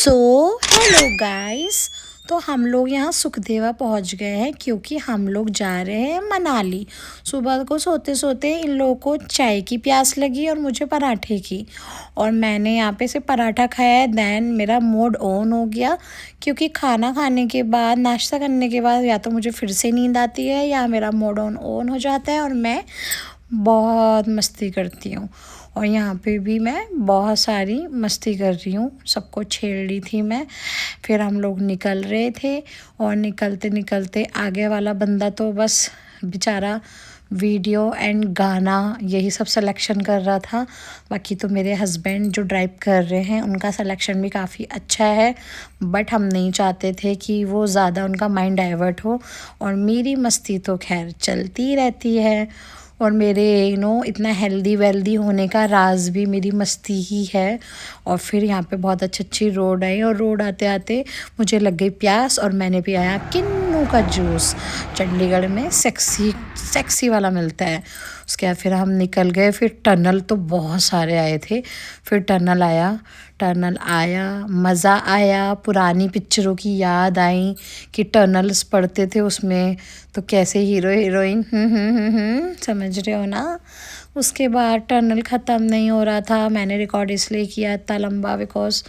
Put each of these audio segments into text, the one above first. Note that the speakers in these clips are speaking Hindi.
So hello guys. तो हम लोग यहाँ सुखदेवा पहुँच गए हैं क्योंकि हम लोग जा रहे हैं मनाली। सुबह को सोते सोते इन लोगों को चाय की प्यास लगी और मुझे पराठे की, और मैंने यहाँ पे से पराठा खाया। दैन मेरा मूड ऑन हो गया क्योंकि खाना खाने के बाद, नाश्ता करने के बाद या तो मुझे फिर से नींद आती है या मेरा मूड ऑन हो जाता है और मैं बहुत मस्ती करती हूँ। और यहाँ पे भी मैं बहुत सारी मस्ती कर रही हूँ, सबको छेड़ रही थी मैं। फिर हम लोग निकल रहे थे और निकलते निकलते आगे वाला बंदा तो बस बेचारा वीडियो एंड गाना यही सब सिलेक्शन कर रहा था। बाकी तो मेरे हस्बैंड जो ड्राइव कर रहे हैं उनका सिलेक्शन भी काफ़ी अच्छा है, बट हम नहीं चाहते थे कि वो ज़्यादा उनका माइंड डाइवर्ट हो। और मेरी मस्ती तो खैर चलती रहती है, और मेरे इतना हेल्दी वेल्दी होने का राज भी मेरी मस्ती ही है। और फिर यहाँ पे बहुत अच्छी रोड आई, और रोड आते आते मुझे लग गई प्यास और मैंने पिया किन्नू का जूस। चंडीगढ़ में सेक्सी वाला मिलता है। उसके बाद फिर हम निकल गए। फिर टनल तो बहुत सारे आए थे। फिर टनल आया, मज़ा आया। पुरानी पिक्चरों की याद आई कि टनल्स पढ़ते थे उसमें, तो कैसे हीरो हीरोइन समझ रहे हो ना। उसके बाद टनल ख़त्म नहीं हो रहा था। मैंने रिकॉर्ड इसलिए किया इतना लंबा बिकॉज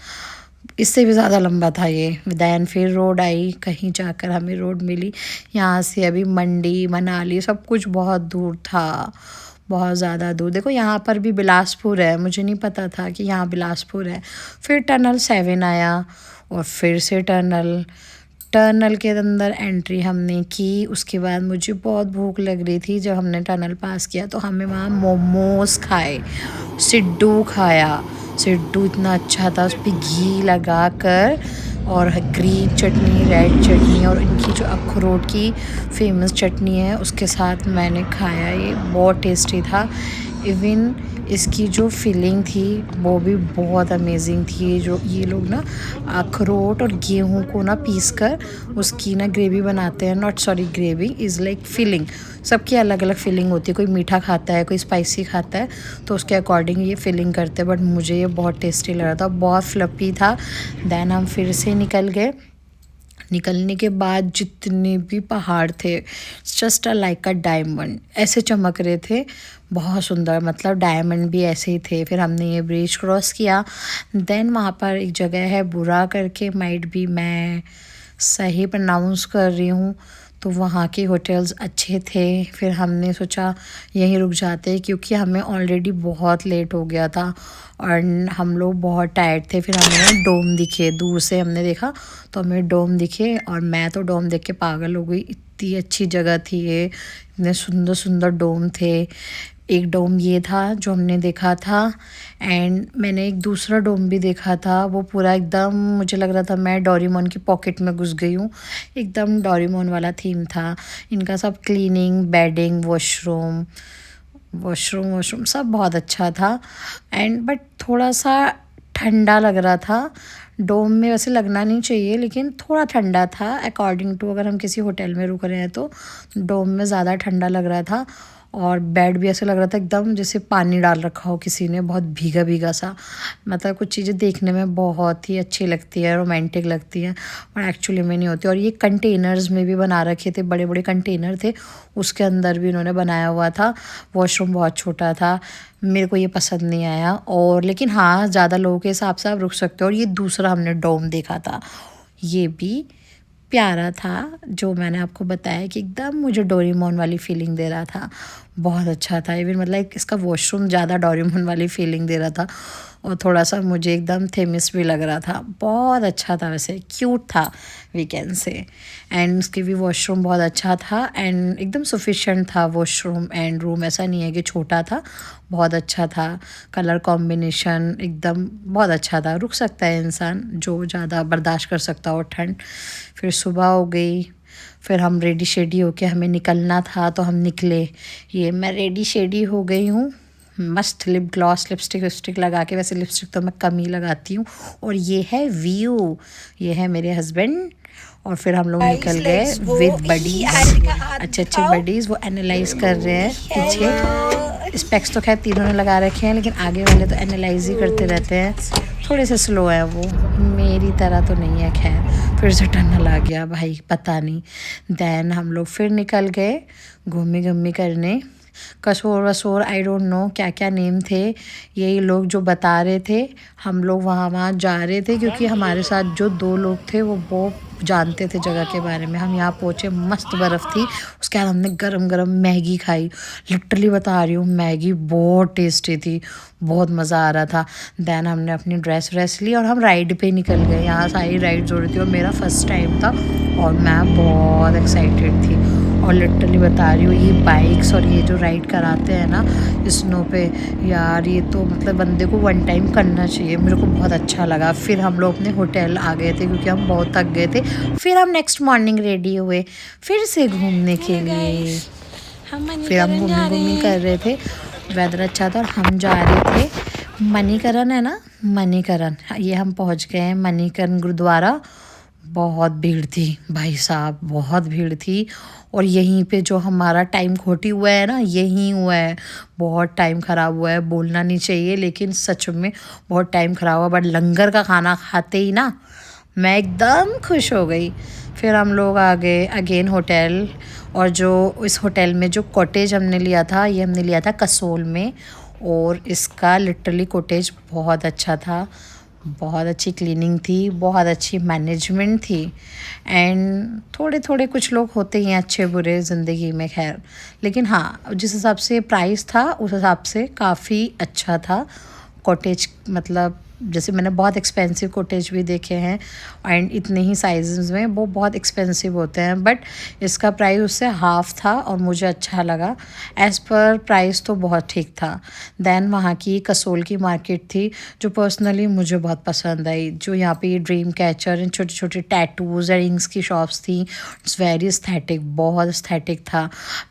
इससे भी ज़्यादा लंबा था ये। दैन फिर रोड आई, कहीं जाकर हमें रोड मिली। यहाँ से अभी मंडी, मनाली सब कुछ बहुत दूर था, बहुत ज़्यादा दूर। देखो यहाँ पर भी बिलासपुर है, मुझे नहीं पता था कि यहाँ बिलासपुर है। फिर टनल 7 आया और फिर से टनल के अंदर एंट्री हमने की। उसके बाद मुझे बहुत भूख लग रही थी। जब हमने टनल पास किया तो हमें वहाँ मोमोज़ खाए, सिड्डू खाया। सिड्डू इतना अच्छा था, उस पर घी लगा कर, और ग्रीन चटनी, रेड चटनी, और इनकी जो अखरोट की फेमस चटनी है उसके साथ मैंने खाया। ये बहुत टेस्टी था। इवन इसकी जो फिलिंग थी वो भी बहुत अमेजिंग थी। जो ये लोग ना अखरोट और गेहूं को ना पीस कर उसकी ना ग्रेवी बनाते हैं। Not sorry, gravy is like filling. सबकी अलग अलग फिलिंग होती है, कोई मीठा खाता है, कोई स्पाइसी खाता है, तो उसके अकॉर्डिंग ये फिलिंग करते हैं। बट मुझे ये बहुत टेस्टी लग रहा था, बहुत फ्लफी था। दैन हम फिर से निकल गए। निकलने के बाद जितने भी पहाड़ थे, जस्ट लाइक अ डायमंड, ऐसे चमक रहे थे, बहुत सुंदर। मतलब डायमंड भी ऐसे ही थे। फिर हमने ये ब्रिज क्रॉस किया। देन वहाँ पर एक जगह है बुरा करके, माइट भी मैं सही प्रोनाउंस कर रही हूँ, तो वहाँ के होटल्स अच्छे थे। फिर हमने सोचा यहीं रुक जाते हैं क्योंकि हमें ऑलरेडी बहुत लेट हो गया था और हम लोग बहुत टायर्ड थे। फिर हमें डोम दिखे, दूर से हमने देखा तो हमें डोम दिखे, और मैं तो डोम देख के पागल हो गई। इतनी अच्छी जगह थी ये, इतने सुंदर सुंदर डोम थे। एक डोम ये था जो हमने देखा था, एंड मैंने एक दूसरा डोम भी देखा था। वो पूरा एकदम मुझे लग रहा था मैं डोरेमोन की पॉकेट में घुस गई हूँ। एकदम डोरेमोन वाला थीम था इनका। सब क्लीनिंग, बेडिंग, वॉशरूम सब बहुत अच्छा था। एंड बट थोड़ा सा ठंडा लग रहा था। डोम में वैसे लगना नहीं चाहिए लेकिन थोड़ा ठंडा था अकॉर्डिंग टू, अगर हम किसी होटल में रुक रहे हैं तो डोम में ज़्यादा ठंडा लग रहा था। और बेड भी ऐसा लग रहा था एकदम जैसे पानी डाल रखा हो किसी ने, बहुत भीगा भीगा सा। मतलब कुछ चीज़ें देखने में बहुत ही अच्छी लगती है, रोमांटिक लगती हैं, और एक्चुअली में नहीं होती। और ये कंटेनर्स में भी बना रखे थे, बड़े बड़े कंटेनर थे, उसके अंदर भी इन्होंने बनाया हुआ था। वॉशरूम बहुत छोटा था, मेरे को ये पसंद नहीं आया। और लेकिन हाँ, ज़्यादा लोगों के हिसाब से आप रुक सकते हो। और ये दूसरा हमने डोम देखा था, ये भी प्यारा था, जो मैंने आपको बताया कि एकदम मुझे डोरेमोन वाली फीलिंग दे रहा था। बहुत अच्छा था। इवन मतलब इसका वॉशरूम ज़्यादा डोरेमोन वाली फीलिंग दे रहा था, और थोड़ा सा मुझे एकदम थेमिस भी लग रहा था। बहुत अच्छा था, वैसे क्यूट था वी कैन से। एंड उसकी भी वॉशरूम बहुत अच्छा था, एंड एकदम सफिशेंट था वॉशरूम एंड रूम। ऐसा नहीं है कि छोटा था, बहुत अच्छा था। कलर कॉम्बिनेशन एकदम बहुत अच्छा था। रुक सकता है इंसान जो ज़्यादा बर्दाश्त कर सकता हो ठंड। फिर सुबह हो गई, फिर हम रेडी शेडी होके हमें निकलना था तो हम निकले। ये मैं रेडी शेडी हो गई हूँ, मस्त लिप ग्लॉस, लिपस्टिक लगा के। वैसे लिपस्टिक तो मैं कम ही लगाती हूँ। और ये है व्यू, ये है मेरे हस्बैंड। और फिर हम लोग निकल गए विद बडीज़, अच्छे बडीज़। वो एनालाइज कर रहे हैं पीछे। स्पेक्स तो खैर तीनों ने लगा रखे हैं, लेकिन आगे वाले तो एनालाइज ही करते रहते हैं। थोड़े से स्लो है वो, मेरी तरह तो नहीं है। खैर फिर से टनल आ गया भाई, पता नहीं। देन हम लोग फिर निकल गए घूमी घूमी करने। कसोर वसोर आई डोंट नो क्या क्या नेम थे, यही लोग जो बता रहे थे। हम लोग वहाँ जा रहे थे क्योंकि हमारे साथ जो 2 लोग थे वो जानते थे जगह के बारे में। हम यहाँ पहुँचे, मस्त बर्फ़ थी। उसके बाद हमने गरम गरम मैगी खाई। लिटरली बता रही हूँ, मैगी बहुत टेस्टी थी, बहुत मज़ा आ रहा था। देन हमने अपनी ड्रेस व्रेस ली और हम राइड पे निकल गए। यहाँ सारी राइड्स हो रही थी और मेरा फर्स्ट टाइम था और मैं बहुत एक्साइटेड थी। और लिटरली बता रही हूँ, ये बाइक्स और ये जो राइड कराते हैं ना स्नो पे, यार ये तो मतलब बंदे को वन टाइम करना चाहिए। मेरे को बहुत अच्छा लगा। फिर हम लोग अपने होटल आ गए थे क्योंकि हम बहुत थक गए थे। फिर हम नेक्स्ट मॉर्निंग रेडी हुए फिर से घूमने के लिए। फिर हम घूमी कर रहे थे, वेदर अच्छा था और हम जा रहे थे मणिकरण है ना, मणिकरण, ये हम पहुंच गए हैं मणिकरण गुरुद्वारा। बहुत भीड़ थी भाई साहब, बहुत भीड़ थी। और यहीं पे जो हमारा टाइम खोटी हुआ है ना, यहीं हुआ है। बहुत टाइम ख़राब हुआ है, बोलना नहीं चाहिए लेकिन सच में बहुत टाइम ख़राब हुआ। बट लंगर का खाना खाते ही ना मैं एकदम खुश हो गई। फिर हम लोग आ गए अगेन होटल। और जो इस होटल में जो कॉटेज हमने लिया था, ये हमने लिया था कसोल में। और इसका लिटरली कॉटेज बहुत अच्छा था, बहुत अच्छी क्लीनिंग थी, बहुत अच्छी मैनेजमेंट थी। एंड थोड़े थोड़े कुछ लोग होते ही हैं अच्छे बुरे ज़िंदगी में, खैर। लेकिन हाँ, जिस हिसाब से प्राइस था उस हिसाब से काफ़ी अच्छा था कॉटेज। मतलब जैसे मैंने बहुत एक्सपेंसिव कॉटेज भी देखे हैं एंड इतने ही साइज़ में वो बहुत एक्सपेंसिव होते हैं, बट इसका प्राइस उससे हाफ़ था और मुझे अच्छा लगा। एज़ पर प्राइस तो बहुत ठीक था। देन वहाँ की कसोल की मार्केट थी जो पर्सनली मुझे बहुत पसंद आई। जो यहाँ पे ये ड्रीम कैचर एंड छोटे छोटे टैटूज़ रिंग्स की शॉप्स थी। इट्स वेरी एस्थेटिक, बहुत एस्थेटिक था।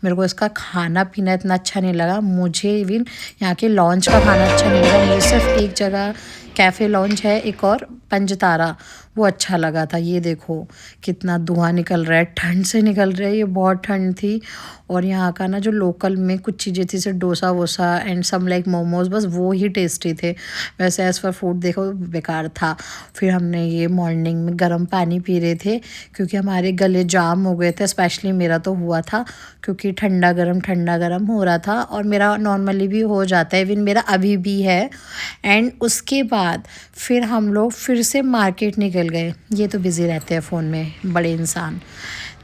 मेरे को इसका खाना पीना इतना अच्छा नहीं लगा, मुझे इवन यहाँ के लॉन्च का खाना अच्छा नहीं लगा। मुझे सिर्फ एक जगह कैफ़े लॉन्च है एक और पंचतारा, वो अच्छा लगा था। ये देखो कितना धुआं निकल रहा है, ठंड से निकल रहा है, ये बहुत ठंड थी। और यहाँ का ना जो लोकल में कुछ चीज़ें थी जैसे डोसा वोसा एंड सम लाइक मोमोज, बस वो ही टेस्टी थे। वैसे एज़ फॉर फूड देखो बेकार था। फिर हमने ये मॉर्निंग में गर्म पानी पी रहे थे क्योंकि हमारे गले जाम हो गए थे, स्पेशली मेरा तो हुआ था क्योंकि ठंडा गर्म हो रहा था। और मेरा नॉर्मली भी हो जाता है, इवन मेरा अभी भी है। एंड उसके बाद फिर हम लोग फिर से मार्केट निकल गए। ये तो बिज़ी रहते हैं फ़ोन में बड़े इंसान।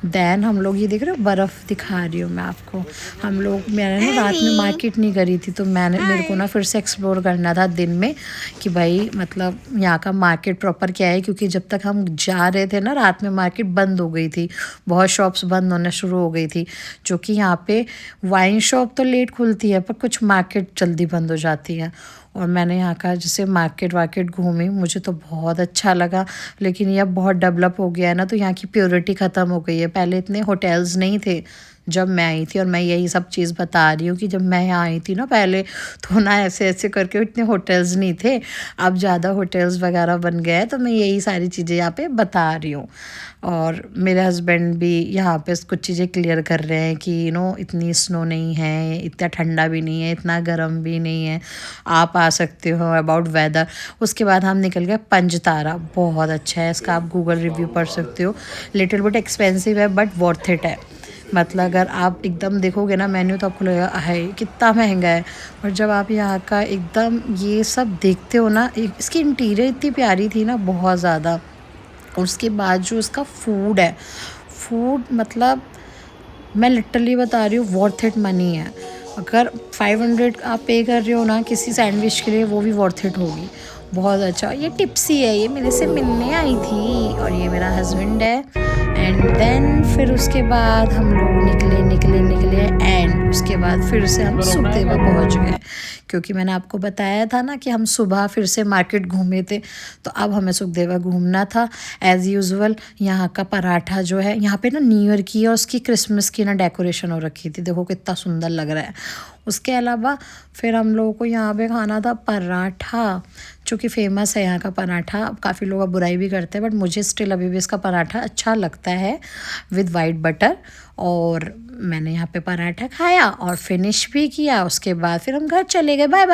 देन हम लोग ये देख रहे हो, बर्फ़ दिखा रही हूँ मैं आपको। हम लोग, मैंने ना रात में मार्केट नहीं करी थी तो मेरे को ना फिर से एक्सप्लोर करना था दिन में कि भाई मतलब यहाँ का मार्केट प्रॉपर क्या है। क्योंकि जब तक हम जा रहे थे ना रात में मार्केट बंद हो गई थी, बहुत शॉप्स बंद होना शुरू हो गई थी। जो कि यहाँ पे वाइन शॉप तो लेट खुलती है पर कुछ मार्केट जल्दी बंद हो जाती है। और मैंने यहाँ का जैसे मार्केट वार्केट घूमी, मुझे तो बहुत अच्छा लगा। लेकिन ये अब बहुत डेवलप हो गया है ना, तो यहाँ की प्योरिटी ख़त्म हो गई है। पहले इतने होटल्स नहीं थे जब मैं आई थी। और मैं यही सब चीज़ बता रही हूँ कि जब मैं यहाँ आई थी ना पहले, तो ना ऐसे ऐसे करके इतने होटल्स नहीं थे। अब ज़्यादा होटल्स वगैरह बन गए हैं, तो मैं यही सारी चीज़ें यहाँ पे बता रही हूँ। और मेरे हस्बैंड भी यहाँ पे कुछ चीज़ें क्लियर कर रहे हैं कि इतनी स्नो नहीं है, इतना ठंडा भी नहीं है, इतना गर्म भी नहीं है, आप आ सकते हो, अबाउट वेदर। उसके बाद हम निकल गए पंचतारा, बहुत अच्छा है, इसका आप गूगल रिव्यू पढ़ सकते हो। लिटिल बिट एक्सपेंसिव है बट वर्थ इट है। मतलब अगर आप एकदम देखोगे ना मेन्यू तो आपको लगेगा है कितना महंगा है। पर जब आप यहाँ का एकदम ये सब देखते हो ना, इसकी इंटीरियर इतनी प्यारी थी ना, बहुत ज़्यादा। और उसके बाद जो इसका फूड है, फूड मतलब मैं लिटरली बता रही हूँ वर्थ इट मनी है। अगर 500 आप पे कर रहे हो ना किसी सैंडविच के लिए, वो भी वर्थ इट होगी। बहुत अच्छा। ये टिप्सी है, ये मेरे से मिलने आई थी और ये मेरा हस्बैंड है। एंड देन फिर उसके बाद हम लोग निकले एंड उसके बाद फिर से हम सुखदेवा पहुंच गए। क्योंकि मैंने आपको बताया था ना कि हम सुबह फिर से मार्केट घूमे थे, तो अब हमें सुखदेवा घूमना था। एज़ यूजुअल यहाँ का पराठा जो है, यहाँ पे ना न्यू ईयर की और उसकी क्रिसमस की ना डेकोरेशन हो रखी थी, देखो कितना सुंदर लग रहा है। उसके अलावा फिर हम लोगों को यहाँ पे खाना था पराठा, जो कि फ़ेमस है यहाँ का पराठा। काफ़ी लोग अब बुराई भी करते हैं बट मुझे स्टिल अभी भी इसका पराठा अच्छा लगता है विद वाइट बटर। और मैंने यहाँ पे पराठा खाया और फिनिश भी किया। उसके बाद फिर हम घर चले गए। Bye bye.